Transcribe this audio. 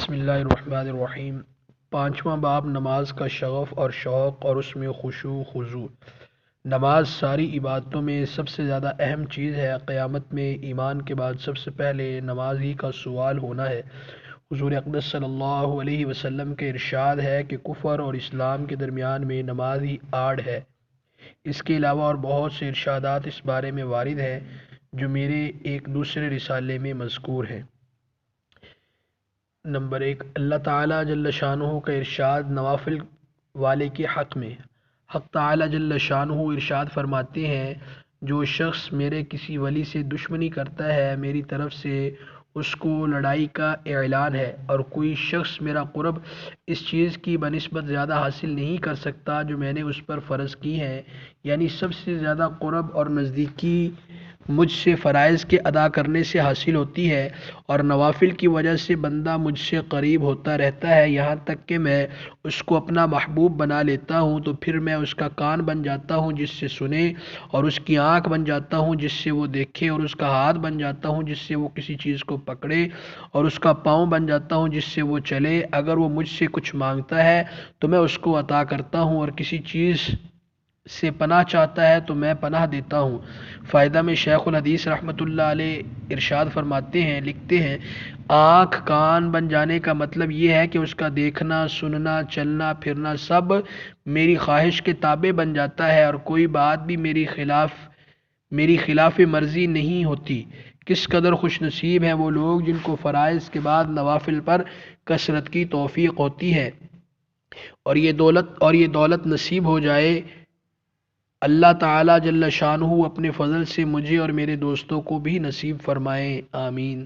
بسم اللہ الرحمن الرحیم۔ پانچواں باب نماز کا شغف اور شوق اور اس میں خشوع خضوع۔ نماز ساری عبادتوں میں سب سے زیادہ اہم چیز ہے۔ قیامت میں ایمان کے بعد سب سے پہلے نماز ہی کا سوال ہونا ہے۔ حضور اقدس صلی اللہ علیہ وسلم کے ارشاد ہے کہ کفر اور اسلام کے درمیان میں نماز ہی آڑ ہے۔ اس کے علاوہ اور بہت سے ارشادات اس بارے میں وارد ہیں جو میرے ایک دوسرے رسالے میں مذکور ہیں۔ نمبر 1، اللہ تعالیٰ جل شانہ کا ارشاد نوافل والے کے حق میں۔ حق تعالیٰ جل شانہ ارشاد فرماتے ہیں، جو شخص میرے کسی ولی سے دشمنی کرتا ہے میری طرف سے اس کو لڑائی کا اعلان ہے، اور کوئی شخص میرا قرب اس چیز کی بنسبت زیادہ حاصل نہیں کر سکتا جو میں نے اس پر فرض کی ہے، یعنی سب سے زیادہ قرب اور نزدیکی مجھ سے فرائض کے ادا کرنے سے حاصل ہوتی ہے، اور نوافل کی وجہ سے بندہ مجھ سے قریب ہوتا رہتا ہے یہاں تک کہ میں اس کو اپنا محبوب بنا لیتا ہوں، تو پھر میں اس کا کان بن جاتا ہوں جس سے سنے، اور اس کی آنکھ بن جاتا ہوں جس سے وہ دیکھے، اور اس کا ہاتھ بن جاتا ہوں جس سے وہ کسی چیز کو پکڑے، اور اس کا پاؤں بن جاتا ہوں جس سے وہ چلے۔ اگر وہ مجھ سے کچھ مانگتا ہے تو میں اس کو عطا کرتا ہوں، اور کسی چیز سے پناہ چاہتا ہے تو میں پناہ دیتا ہوں۔ فائدہ میں شیخ الحدیث رحمۃ اللہ علیہ ارشاد فرماتے ہیں، لکھتے ہیں، آنکھ کان بن جانے کا مطلب یہ ہے کہ اس کا دیکھنا، سننا، چلنا پھرنا سب میری خواہش کے تابع بن جاتا ہے، اور کوئی بات بھی میری خلاف مرضی نہیں ہوتی۔ کس قدر خوش نصیب ہیں وہ لوگ جن کو فرائض کے بعد نوافل پر کثرت کی توفیق ہوتی ہے، اور یہ دولت نصیب ہو جائے۔ اللہ تعالیٰ جل شانہ اپنے فضل سے مجھے اور میرے دوستوں کو بھی نصیب فرمائے، آمین۔